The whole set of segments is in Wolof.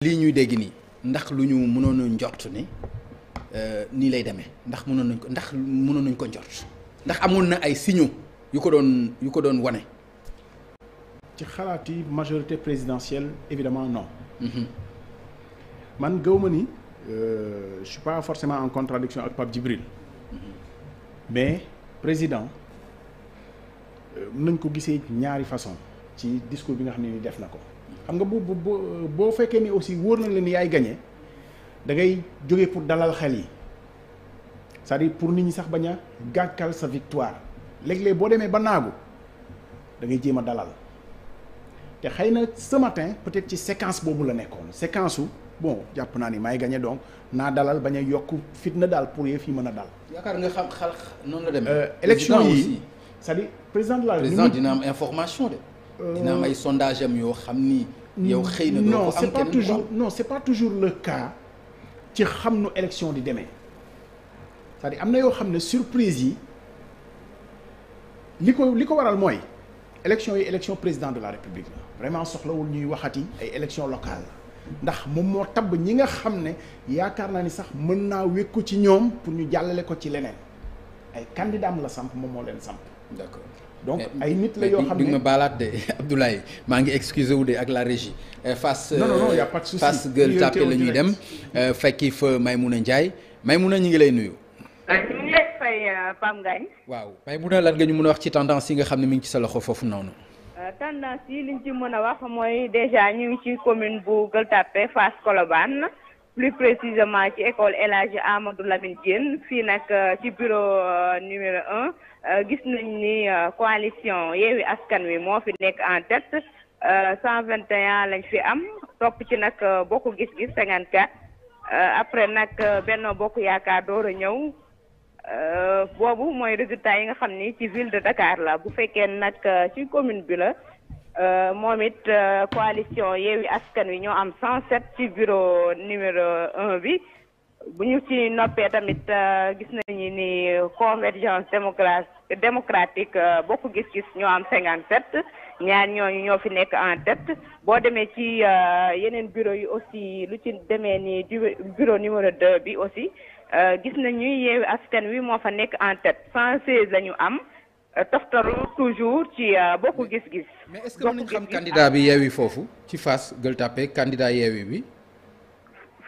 lii ñuy dégg nii ndax lu ñu mënoon a njort ni nii lay demee ndax mënoon nañ ko njort ndax amoon na ay signaux yu ko doon wane. ci xalaat yi majorité présidentielle évidemment non. man gëw ma ni je suis pas forcément en contradiction ak Pape Djibril mais président nañ ko gisee ñaari façon ci discours bi nga xam ne ni def na ko. xam nga boo fekkee ni aussi wóor na la ni yaay gagné da ngay jógee pour dalal xel yi c'est-à-dire pour nit ñi sax bañ a gàkkal sa victoire léeg-léeg boo demee ba naagu da ngay jéem a dalal te xëy na ce matin peut-être ci séquence boobu la nekkoon séquence su bon jàpp naa ni maay gagné donc naa dalal bañ a yokk fitna daal pour yëf yi mën a dal. yaakaar nga xam xal noonu la demee. élection yi c'est-à-dire président de la République. président dina am information de. dina am ay sondage am yoo xam ni. yow xëy na doo ko am keneen non c'est pas toujours le cas ci xam nu élection di demee c'est-à-dire am na yoo xam ne surprise yi li ko waral mooy élection yi élection président de la République la vraiment soxlawul ñuy waxati ay élection locale ndax moom moo tabb ñi nga xam ne yaakaar naa ni sax mën naa wékku ci ñoom pour ñu jàllale ko ci leneen ay candidat am la samp moom moo leen samp. D'accord. donc ay nit la yoo xam ne ma baalaat de Abdoulaye maa ngi excusé wu de ak la régie. face non y a pas de souci. face Gueule Tapée la ñuy dem fekki fa Maymouna Ndiaye Maymouna ñu ngi lay nuyu. ñu ngi lay fay Pam Ngagne. waaw Maymouna lan nga ñu mën a wax ci tendance yi nga xam ne mi ngi ci sa loxo foofu noonu. tendance yi liñ ci mën a wax mooy déjà ñu ngi ci commune bu Gueule Tapée Fass Colobane plus précisément ci école El Hadji Amadou Lamine Diène fii nag ci bureau numéro 1 gis nañ ni coalition Yewwi Askan Wi moo fi nekk en tête 121 lañ fi am topp ci nag Bokk Gis Gis 54 après nag Benno Bokk Yaakaar door a ñëw boobu mooy résultat yi nga xam ni ci ville de Dakar la bu fekkee nag ci commune bi la moom it coalition Yewwi Askan Wi ñoo am 107 ci bureau numéro 1 bi bu ñu ci noppee tamit gis nañu ni convergence démocratique Bokk Gis Gis ñoo am 57 ñaar ñooñu ñoo fi nekk en tête boo demee ci yeneen bureau yi aussi lu ci demee ni bureau numéro 2 bi aussi gis nañu Yewwi Askan Wi moo fa nekk en tête 116 la ñu am toftaru toujours ci Bokk Gis Gis. mais est-ce que mën nañu xam candidat bi Yewwi foofu ci Fass Gueule Tapée candidat Yewwi bi.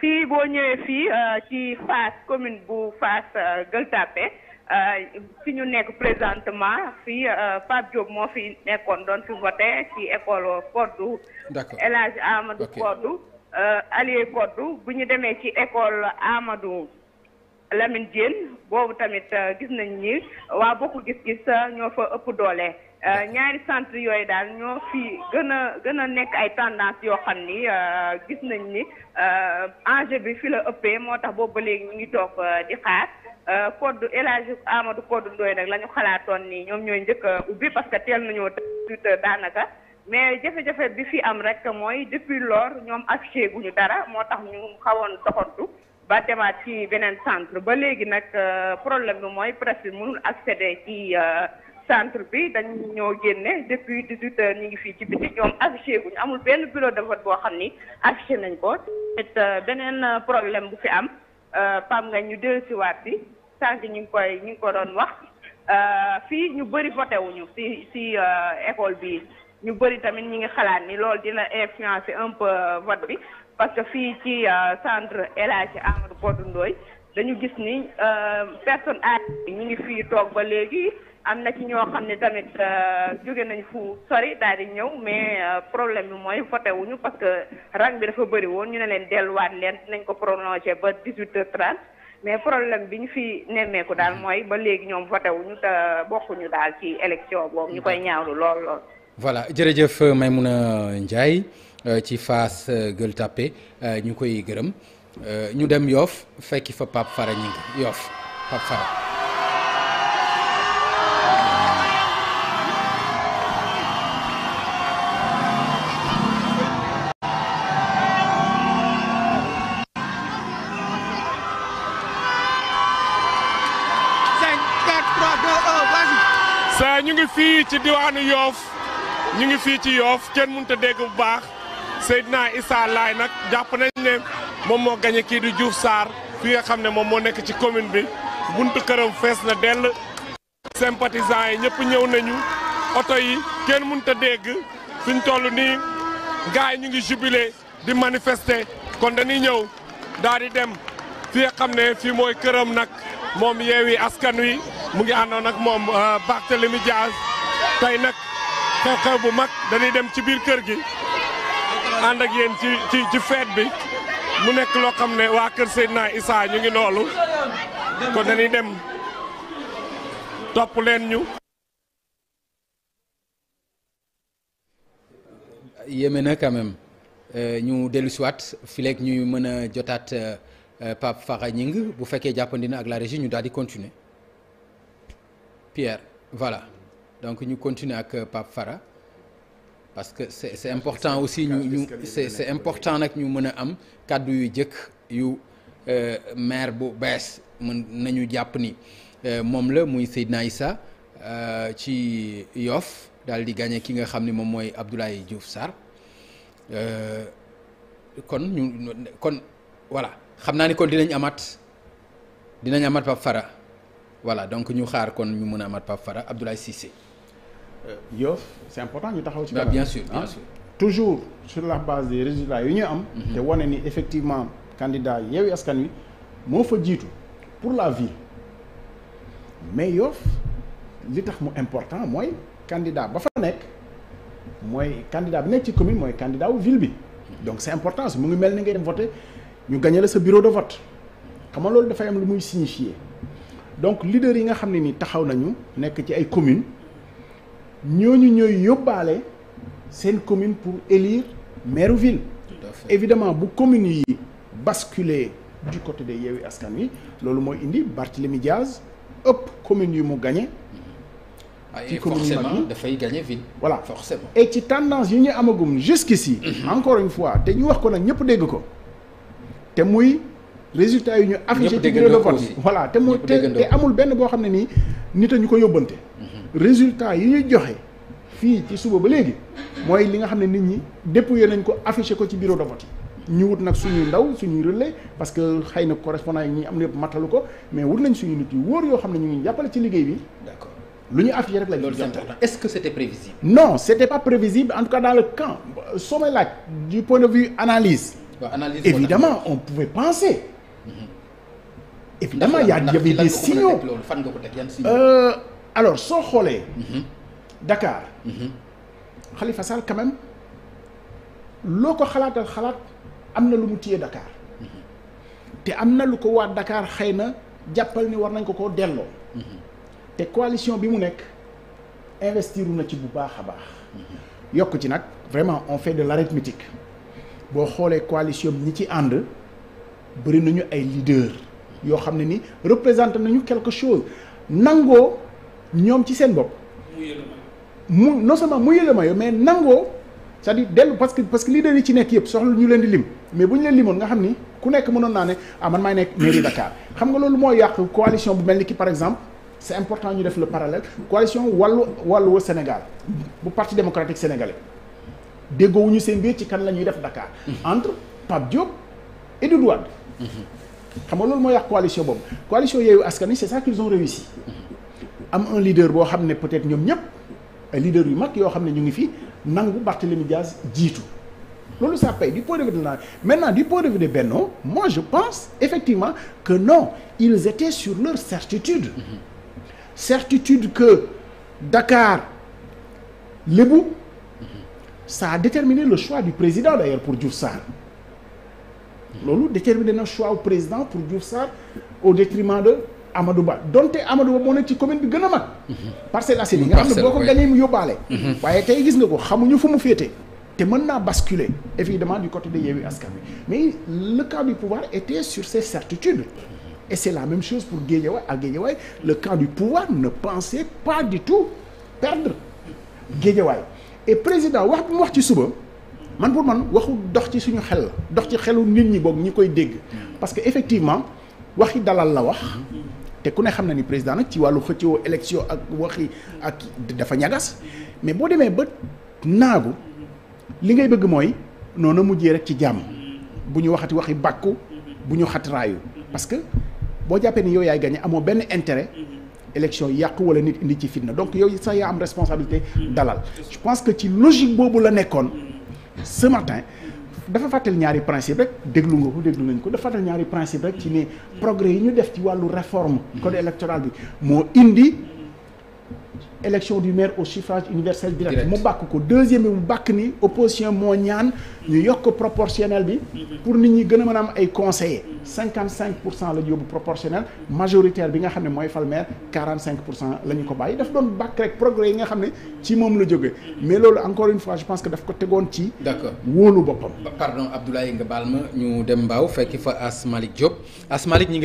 fii boo ñëwee fii ci Fass commune bu Fass Gueule Tapée fi ñu nekk présentement fii Pape Diop moo fi nekkoon doon fi voté ci école Koddu. d'accord El Hadji Amadou Koddu Alié Koddu bu ñu demee ci école Amadou Lamine Diène boobu tamit gis nañ ni waa Bokk Gis Gis ñoo fa ëpp doole. ñaari centre yooyu daal ñoo fi gën a nekk ay tendance yoo xam ni gis nañ ni enjeu bi fi la ëppee moo tax boobu ba léegi ñu ngi toog di xaar code El Hadji Amadou Codou Ndoye nag la ñu xalaatoon ni ñoom ñooy njëkk a ubbi parce que teel nañoo tëj daanaka mais jafe-jafe bi fi am rek mooy depuis lors ñoom affiché guñu dara moo tax ñu xawoon doxantu ba demaat ci beneen centre ba léegi nag problème bi mooy presque mënul accéder ci centre bi dañu ñoo génne depuis 18 heures ñu ngi fii ci biti ñoom affiché guñu amul benn bureau de vote boo xam ni affiché nañ ko it beneen problème bu fi am pam nga ñu dellusiwaat bi sànq ñu ngi ko doon wax fii ñu bëri voté wuñu si école bi ñu bëri tamit ñi ngi xalaat ni loolu dina influencer un peu vote bi parce que fii ci centre El Hadji Amadou Codou Ndoye dañu gis ni personne âgée ñu ngi fii toog ba léegi am na ci ñoo xam ne tamit jóge nañ fu sori daal di ñëw mais problème bi mooy voté wuñu parce que rang bi dafa bëri woon ñu ne leen delluwaat leen dinañ ko prolongé ba 18h30 mais problème bi ñu fi nemmeeku daal mooy ba léegi ñoom voté wuñu te bokkuñu daal ci élection boobu ñu koy ñaawlu lool. voilà jërëjëf Maymouna Ndiaye ci Fass Gueule Tapée ñu koy gërëm ñu dem Yoff fekki fa Pape Fara ñi ngi Yoff Pape Fara. ñu ngi fii ci diwaanu Yoff ñu ngi fii ci Yoff kenn mënut a dégg bu baax Seydina Issa Laye nag jàpp nañ ne moom moo gagné kii di Diouf Sarr fi nga xam ne moom moo nekk ci commune bi buntu këram fees na dell sympathisants yi ñëpp ñëw nañu oto yi kenn mënut a dégg suñ toll nii gars yi ñu ngi jubilé di manifester kon dañuy ñëw daal di dem fi nga xam ne fii mooy këram nag moom Yewwi Askan Wi mu ngi àndoon ak moom Barthélémy Dias tey nag xew-xew bu mag dañuy dem ci biir kër gi ànd ak yéen ci fête bi mu nekk loo xam ne waa kër Seydina Issa ñu ngi noolu kon dañuy dem topp leen ñu. yéeme na quand même ñu dellu si waat fileeg ñuy mën a jotaat Pape Fara Gningue bu fekkee jàppandi na ak la régie ñu daal di continuer Pierre voilà donc ñu continuer ak Pape Fara parce que c'est important aussi c'est important nag ñu mën a am kàddu yu jëkk yu maire bu bees mën nañu jàpp ni moom la muy Seydina Issa ci Yoff daal di gagné ki nga xam ni moom mooy Abdoulaye Diouf Sarr kon voilà xam naa ni kon dinañ amaat Pape Fara voilà donc ñu xaar kon ñu mën a amaat Pape Fara Abdoulaye Cissé. Yoff c'est important ñu taxaw ci. bien sûr bien sûr. toujours sur la base des résultats yu ñu am. te wane ni effectivement candidat Yewwi Askan Wi moo fa jiitu pour la ville mais Yoff li tax mu important mooy candidat ba fa nekk mooy candidat bi nekk ci commune mooy candidat wu ville bi donc c'est important mu ngi mel ni ngay dem voter ñu gagné la sa bureau de vote xam nga loolu dafay am lu muy signifier donc leader yi nga xam ne ni taxaw nañu nekk ci ay communes ñooñu ñooy yóbbaale seen commune pour élire maire ville. Tout à fait. Évidemment bu communes yi basculer du côté de Yewwi Askan Wi loolu mooy indi Barthélémy Dias ëpp communes yu mu gagné. ci commune yu mag yi dafay gagné ville. voilà forcément. et ci tendance yi ñu amagum jusqu'ici encore une fois te ñu wax ko nag ñëpp dégg ko te muy résultat yi ñu affiché ci bureau de vote yi voilà te mu te amul benn boo xam ne nii nit a ñu ko yóbbante résultat yi ñu joxe fii ci suba ba léegi mooy li nga xam ne nit ñi dépouillé nañ ko affiché ko ci bureau de vote yi ñu wut nag suñuy ndaw suñuy relais parce que xëy na correspondant yi ñi am na yëpp matalu ko mais wut nañ suñu nit yu wóor yoo xam ne ñu ngi jàppale ci liggéey bi. D'accord. lu ñu affiché rek la ñu est-ce que c'était prévisible? Non, c'était pas prévisible en tout cas dans le camp soo may laaj du point de vue analyse. Évidemment on pouvait penser. Évidemment il y avait des signaux. fan nga ko teg yan signaux? Alors soo xoolee. Dakar. Khalifa Sall quand même loo ko xalaat am na lu mu téye Dakar. te am na lu ko waa Dakar xëy na jàppal ni war nañ ko koo delloo. te coalition bi mu nekk investiru na ci bu baax a baax. yokk ci nag vraiment on fait de l'arithmétique boo xoolee coalition bi ñi ci ànd bëri nañu ay leaders yoo xam ne ni représenté nañu quelque chose nangoo ñoom ci seen bopp. non seulement mu yële ma yow mais nangoo c'est-à-dire dellu parce que leaders yi ci nekk yëpp soxla ñu leen di lim mais bu ñu leen limoon nga xam ni ku nekk mënoon naa ne man maay nekk mairie Dakar xam nga loolu mooy yàq coalition bu mel ni ki par exemple. C'est important ñu def le parallèle coalition wàllu Sénégal bu parti démocratique sénégalais déggoowuñu seen biir ci kan la ñuy def Dakar entre Pape Diop et Doudou Wade xam nga loolu moo yàq coalition boobu coalition Yewwi Askan Wi c'est ça qu'ils ont réussi am un leader boo xam ne peut-être ñoom ñëpp ay leaders yu mag yoo xam ne ñu ngi fi nangu Barthélémy Dias jiitu loolu ça paye du point de vue de la maintenant du point de vue de Benno moi je pense effectivement que non ils étaient sur leur certitude certitude que Dakar lébu ça a déterminé le choix du président d'ailleurs pour Diouf Sarr loolu déterminé na choix au président pour Diouf Sarr au détriment de Amadou Ba donte Amadou Ba moo nekk ci commune bi gën a mag Parcelles Assainies nga xam ne boo ko gañee mu yóbbaale waaye tey gis nga ko xamuñu fu mu féete te mën naa basculer évidemment du côté de Yewwi Askan Wi mais le camp du pouvoir était sur ses certitudes. Et c'est la même chose pour Guédiawaye. À Guédiawaye, le camp du pouvoir ne pensait pas du tout perdre Guédiawaye. Et président wax bi mu wax ci suba man pour man waxu dox ci suñu xel la dox ci xelu nit ñi boog ñi koy dégg parce que effectivement waxi dalal la wax te ku ne xam na ni président nag ci wàllu xëccoo élection ak waxi ak dafa ñagas mais boo demee ba naagu li ngay bëgg mooy noonu mujjee rek ci jàmm bu ñu waxati waxi bàkku bu ñu xatraayu parce que boo jàppee ni yow yaay gagné amoo benn intérêt élection yàqu wala nit indi ci fitna donc yow sax yaa am responsabilité dalal je pense que ci logique boobu la nekkoon ce matin dafa fàttali ñaari principe rek déglu nga ko déglu nañ ko dafa fàttali ñaari principe rek ci ne progrès yi ñu def ci wàllu réforme code électoral bi moo indi élection du maire au suffrage universel direct mu bàkk ko deuxième bi mu bàkk ni opposition moo ñaan ñu yokk proportionnel bi pour nit ñi gën a mën a am ay conseillers 55% la ñu yóbbu proportionnel majoritaire bi nga xam ne mooy fal maire 45% la ñu ko bàyyi daf doon bàkk rek progrès yi nga xam ne ci moom la jógee mais loolu encore une fois je pense que daf ko tegoon ci d'accord wóolu boppam pardon Abdoulaye nga baal ma ñu dem Mbao fekki fa As Malick Diop As Malick ñi ngi